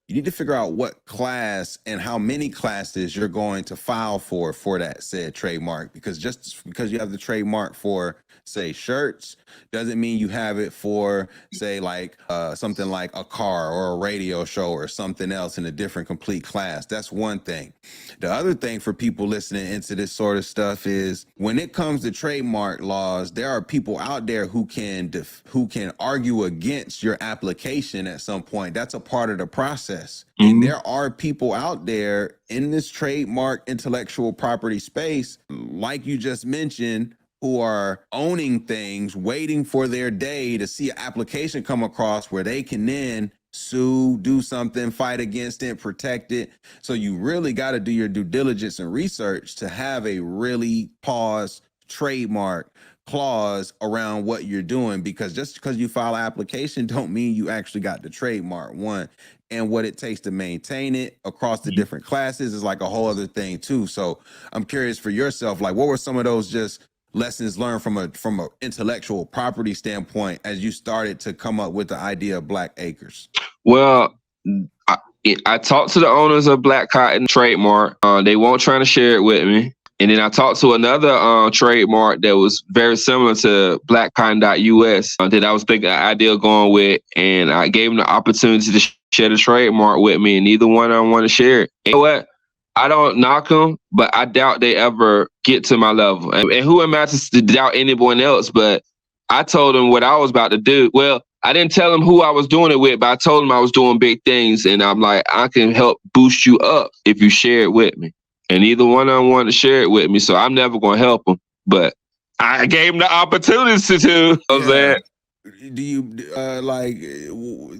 you need to figure out what class and how many classes you're going to file for that said trademark. Because just because you have the trademark for, say, shirts, doesn't mean you have it for, say, like something like a car or a radio show or something else in a different complete class. That's one thing. The other thing for people listening into this sort of stuff is, when it comes to trademark laws, there are people out there who can argue against your application at some point. That's a part of the process. And there are people out there in this trademark intellectual property space, like you just mentioned, who are owning things, waiting for their day to see an application come across where they can then sue, do something, fight against it, protect it. So you really got to do your due diligence and research to have a really trademark clause around what you're doing, because just because you file an application don't mean you actually got the trademark, one. And what it takes to maintain it across the different classes is like a whole other thing too. So I'm curious for yourself, like, what were some of those just lessons learned from a intellectual property standpoint as you started to come up with the idea of Black Acres? Well, I talked to the owners of BlackCotton trademark. They weren't trying to share it with me. And then I talked to another trademark that was very similar to BlackCotton.us that I was thinking the idea of going with, and I gave them the opportunity to share the trademark with me, and neither one of them want to share it. You know what? I don't knock them, but I doubt they ever get to my level. And who am I to doubt anyone else? But I told them what I was about to do. Well, I didn't tell them who I was doing it with, but I told them I was doing big things. And I'm like, I can help boost you up if you share it with me. And either one of them wanted to share it with me, so I'm never going to help them. But I gave them the opportunity to. Do you like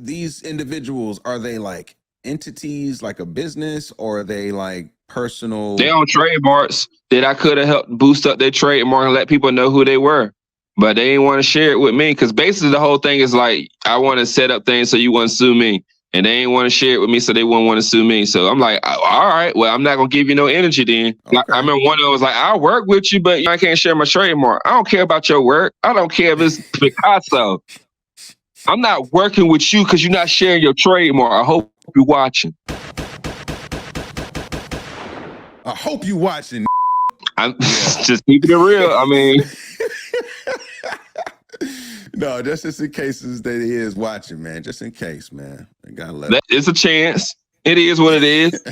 these individuals? Are they like entities, like a business, or are they like personal? They own trademarks that I could have helped boost up their trademark and let people know who they were. But they didn't want to share it with me, because basically the whole thing is like, I want to set up things so you wouldn't sue me. And they didn't want to share it with me, so they wouldn't want to sue me. So I'm like, all right, well, I'm not going to give you no energy then. Okay. I remember one of them was like, I'll work with you, but I can't share my trademark. I don't care about your work. I don't care if it's Picasso. I'm not working with you because you're not sharing your trademark. I hope you're watching. I hope you watching. I'm just keeping it real. I mean... No, just in cases that he is watching, man. Just in case, man. I gotta let it's a chance. It is what it is.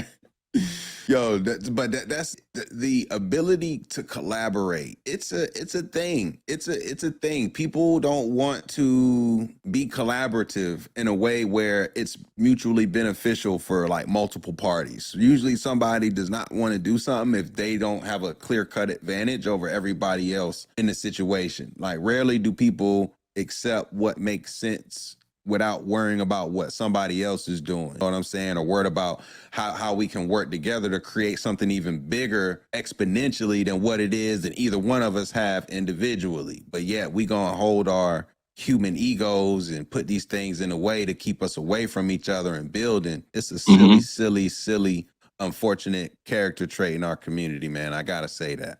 Yo, that's the ability to collaborate. It's a thing. It's a thing. People don't want to be collaborative in a way where it's mutually beneficial for like multiple parties. Usually somebody does not want to do something if they don't have a clear-cut advantage over everybody else in the situation. Like rarely do people accept what makes sense without worrying about what somebody else is doing. You know what I'm saying? Or worried about how we can work together to create something even bigger exponentially than what it is that either one of us have individually. But yet we gonna hold our human egos and put these things in a way to keep us away from each other and building. It's a silly, unfortunate character trait in our community, man. I gotta say that.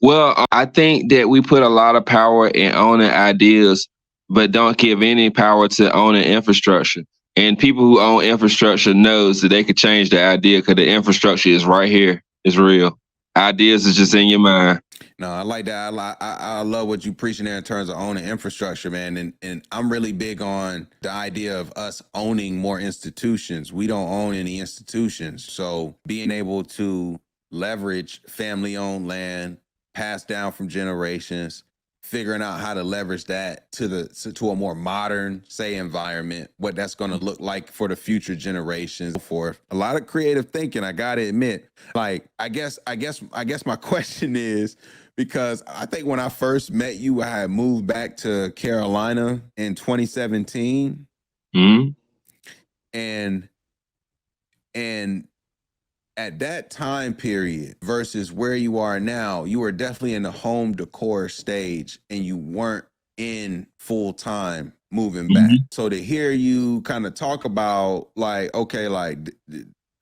Well, I think that we put a lot of power in owning ideas, but don't give any power to owning infrastructure. And people who own infrastructure knows that they could change the idea because the infrastructure is right here. It's real. Ideas is just in your mind. No, I like that. I love what you preaching there in terms of owning infrastructure, man. And I'm really big on the idea of us owning more institutions. We don't own any institutions. So being able to leverage family-owned land, passed down from generations, figuring out how to leverage that to a more modern, say, environment, what that's going to look like for the future generations. For a lot of creative thinking, I gotta admit. Like, I guess my question is, because I think when I first met you, I had moved back to Carolina in 2017, and at that time period versus where you are now, you were definitely in the home decor stage and you weren't in full time moving back. So to hear you kind of talk about like, okay, like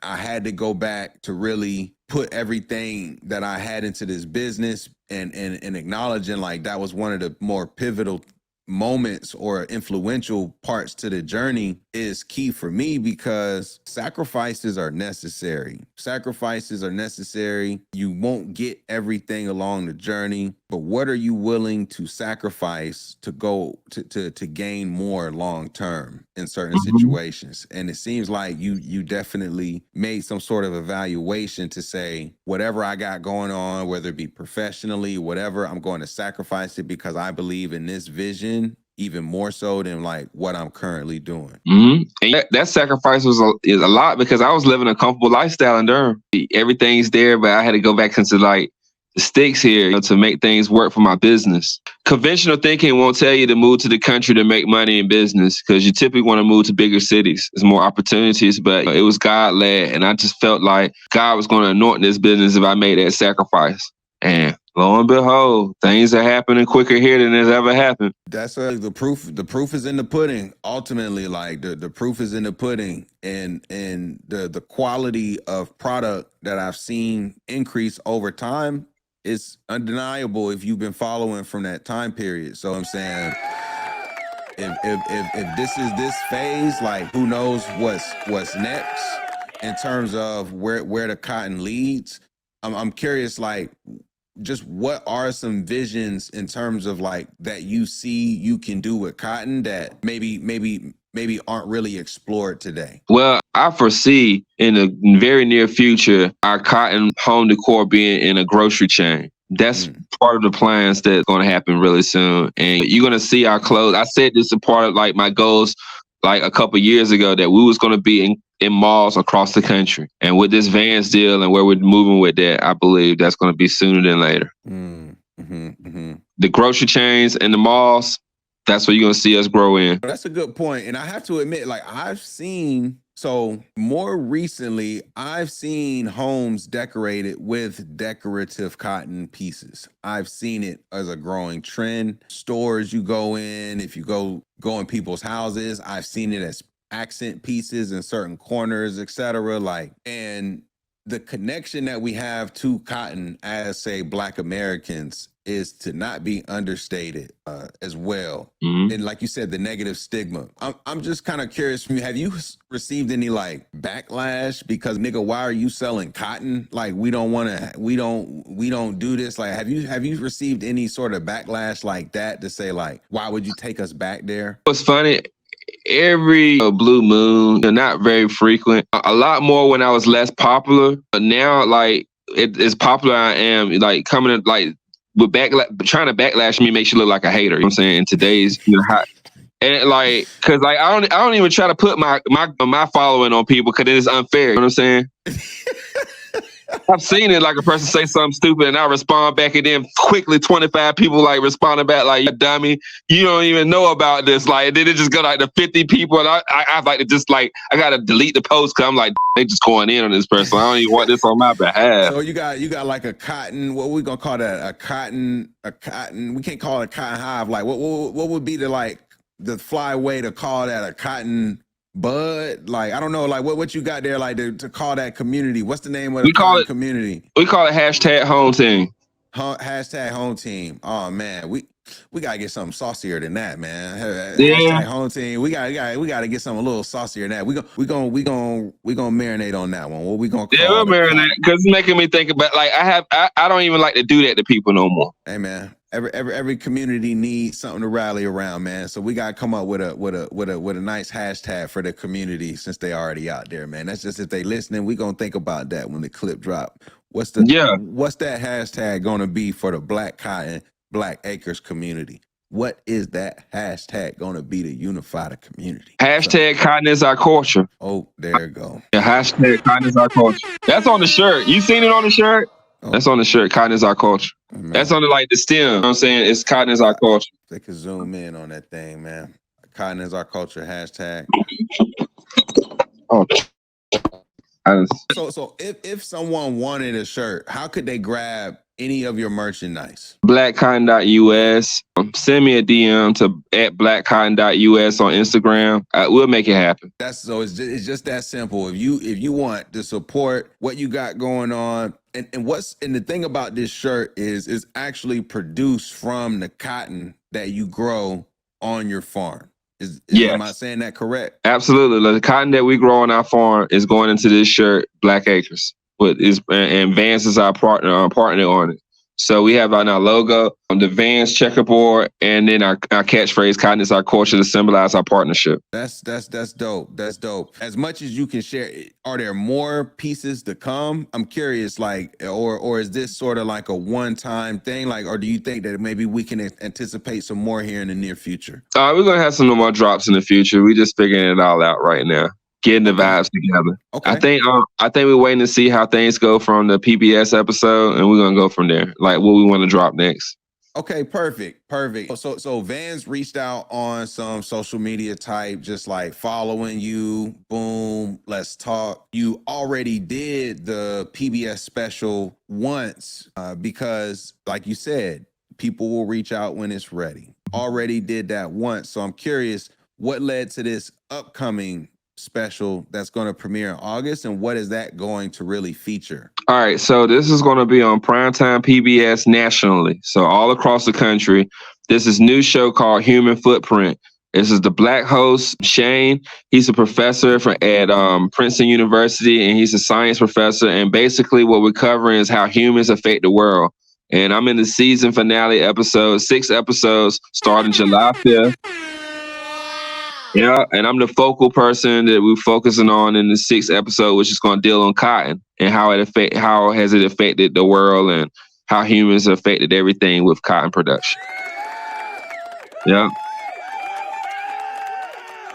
I had to go back to really put everything that I had into this business and acknowledging like that was one of the more pivotal moments or influential parts to the journey is key for me, because sacrifices are necessary. Sacrifices are necessary. You won't get everything along the journey, but what are you willing to sacrifice to go to gain more long term in certain situations? And it seems like you definitely made some sort of evaluation to say, whatever I got going on, whether it be professionally, whatever, I'm going to sacrifice it because I believe in this vision even more so than like what I'm currently doing. And that sacrifice is a lot because I was living a comfortable lifestyle in Durham. Everything's there, but I had to go back into like the sticks here to make things work for my business. Conventional thinking won't tell you to move to the country to make money in business because you typically want to move to bigger cities. There's more opportunities, but it was God-led, and I just felt like God was going to anoint this business if I made that sacrifice. And lo and behold, things are happening quicker here than it's ever happened. That's the proof. The proof is in the pudding. Ultimately, like the proof is in the pudding, and the quality of product that I've seen increase over time is undeniable if you've been following from that time period. So I'm saying, if this is this phase, like who knows what's next in terms of where the cotton leads. I'm curious, like, just what are some visions in terms of like that you see you can do with cotton that maybe aren't really explored today? Well, I foresee in the very near future our cotton home decor being in a grocery chain. That's part of the plans that's going to happen really soon. And you're going to see our clothes. I said this is a part of like my goals like a couple years ago that we was going to be in malls across the country. And with this Vans deal and where we're moving with that, I believe that's going to be sooner than later. The grocery chains and the malls, that's where you're going to see us grow in. That's a good point. And I have to admit, like so more recently, I've seen homes decorated with decorative cotton pieces. I've seen it as a growing trend. Stores you go in, if you go in people's houses, I've seen it as accent pieces in certain corners, etc. Like, and the connection that we have to cotton as, say, Black Americans is to not be understated as well. And like you said, the negative stigma. I'm just kind of curious from you, have you received any like backlash because nigga, why are you selling cotton? Like we don't do this. Like have you received any sort of backlash like that to say like, why would you take us back there? What's funny, every blue moon, not very frequent. A lot more when I was less popular, but now like as popular I am, like coming in, like with trying to backlash me makes you look like a hater. You know what I'm saying? In today's hot. And like, cause like I don't even try to put my following on people because it is unfair. You know what I'm saying? I've seen it, like a person say something stupid and I respond back, and then quickly 25 people like responding back like, "You dummy, you don't even know about this." Like, then it just go like to 50 people, and I like to just like I gotta delete the post because I'm like, they just going in on this person. I don't even want this on my behalf. So you got like a cotton. What we gonna call that? A cotton. We can't call it a cotton hive. Like what would be the fly way to call that a cotton bud? Like I don't know. Like what you got there? Like to call that community? What's the name of the cotton community? We call it #home team. Hashtag home team. Oh man, we gotta get something saucier than that, man. Yeah. Hashtag home team. We gotta get something a little saucier than that. We gonna marinate on that one. What we gonna call? Yeah, we'll marinate because it's making me think about like I don't even like to do that to people no more. Hey man, every community needs something to rally around, man. So we gotta come up with a nice hashtag for the community since they already out there, man. That's just if they listening, we gonna think about that when the clip drop. What's that hashtag gonna be for the BlackCotton Black Acres community? What is that hashtag gonna be to unify the community? #cotton is our culture. Oh, there you go. Yeah, #cotton is our culture. That's on the shirt. You seen it on the shirt? Oh. That's on the shirt. Cotton is our culture. Man. That's on the like the stem. You know what I'm saying? It's cotton is our culture. They can zoom in on that thing, man. Cotton is our culture hashtag. Oh. So if someone wanted a shirt, how could they grab any of your merchandise? BlackCotton.us. Send me a DM to @BlackCotton.us on Instagram. We'll make it happen. It's just that simple. If you want to support what you got going on, and the thing about this shirt is actually produced from the cotton that you grow on your farm. Am I saying that correct? Absolutely. The cotton that we grow on our farm is going into this shirt, Black Acres. And Vans is our partner on it. So we have our logo, the Vans checkerboard, and then our catchphrase, "Cotton is our culture," to symbolize our partnership. That's dope. That's dope. As much as you can share, are there more pieces to come? I'm curious, like, or is this sort of like a one-time thing? Like, or do you think that maybe we can anticipate some more here in the near future? We're gonna have some more drops in the future. We just figuring it all out right now. Getting the vibes together. Okay. I think we're waiting to see how things go from the PBS episode, and we're gonna go from there. Like what we want to drop next. Okay, perfect. So Vans reached out on some social media type, just like following you. Boom, let's talk. You already did the PBS special once because, like you said, people will reach out when it's ready. Already did that once. So I'm curious, what led to this upcoming special that's going to premiere in August, and what is that going to really feature? All right, so this is going to be on primetime PBS nationally, so all across the country. This is a new show called Human Footprint. This is the Black host, Shane. He's a professor at Princeton University, and he's a science professor. And basically what we're covering is how humans affect the world. And I'm in the season finale episode, 6 episodes, starting July 5th. Yeah, and I'm the focal person that we're focusing on in the 6th episode, which is going to deal on cotton and how has it affected the world and how humans affected everything with cotton production. Yeah.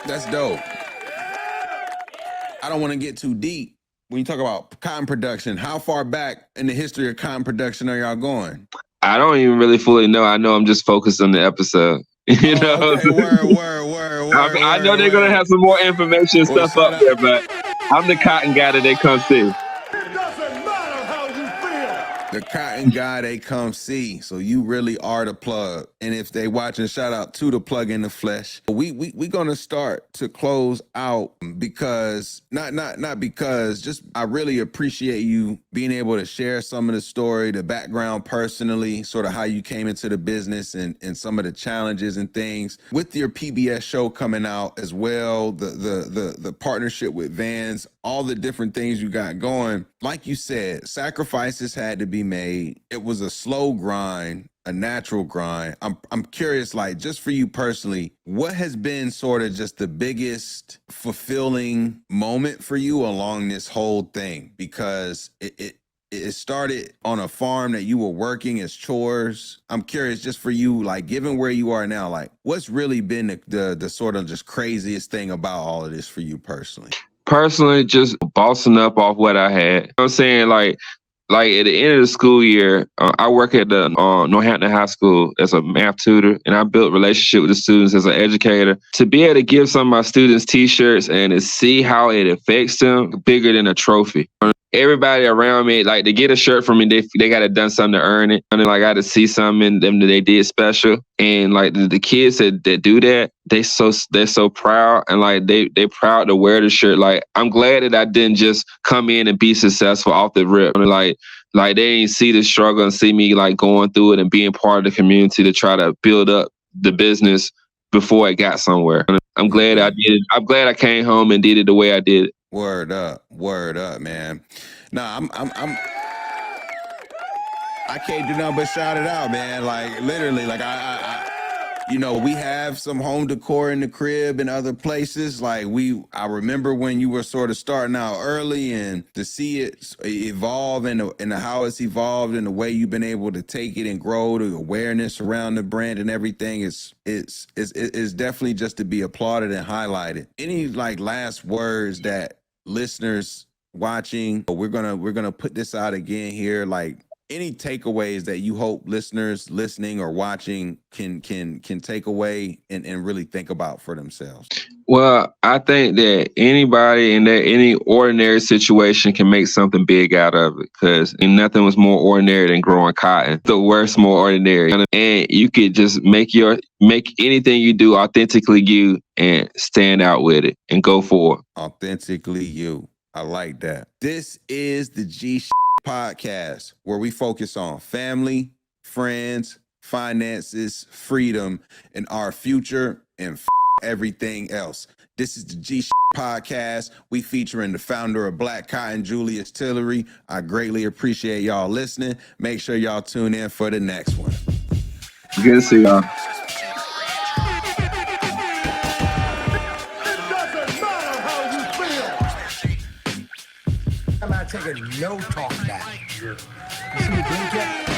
That's dope. I don't want to get too deep. When you talk about cotton production, how far back in the history of cotton production are y'all going? I don't even really fully know. I know I'm just focused on the episode. You know, okay. Word. I know they're gonna have some more information and stuff up there, but I'm the cotton guy that they come see. The cotton guy they come see. So you really are the plug. And if they watching, shout out to the plug in the flesh. We gonna start to close out because not because just I really appreciate you being able to share some of the story, the background personally, sort of how you came into the business and some of the challenges and things with your PBS show coming out as well, the partnership with Vans. all the different things you got going. Like you said, sacrifices had to be made. It was a slow grind, a natural grind. I'm curious, like, just for you personally, what has been sort of just the biggest fulfilling moment for you along this whole thing? Because it started on a farm that you were working as chores. I'm curious, just for you, like, given where you are now, like, what's really been the sort of just craziest thing about all of this for you personally? Personally, just bossing up off what I had. You know what I'm saying? Like at the end of the school year, I work at the Northampton High School as a math tutor, and I built relationship with the students as an educator. To be able to give some of my students T-shirts and to see how it affects them, bigger than a trophy. Everybody around me, like, to get a shirt from me, they got to done something to earn it. And like, I got to see something in them that they did special. And like the kids that do that, they're so proud, and like they proud to wear the shirt. Like, I'm glad that I didn't just come in and be successful off the rip. Like they ain't see the struggle and see me like going through it and being part of the community to try to build up the business before it got somewhere. I'm glad I did it. I'm glad I came home and did it the way I did it. Word up, man. Nah, I can't do nothing but shout it out, man. Like, literally, like you know, we have some home decor in the crib and other places. Like, I remember when you were sort of starting out early, and to see it evolve and how it's evolved and the way you've been able to take it and grow the awareness around the brand and everything, it's definitely just to be applauded and highlighted. Any like last words that listeners watching, we're gonna put this out again here, like, any takeaways that you hope listeners listening or watching can take away and really think about for themselves? Well, I think that anybody in any ordinary situation can make something big out of it, because nothing was more ordinary than growing cotton. The worst, more ordinary. And you could just make anything you do authentically you and stand out with it and go for it. Authentically you. I like that. This is the G Podcast, where we focus on family, friends, finances, freedom, and our future, and everything else. This is the G Podcast. We featuring the founder of BlackCotton, Julius Tillery. I greatly appreciate y'all listening. Make sure y'all tune in for the next one. Good to see y'all. I'm not taking no talk back. You see the drink yet?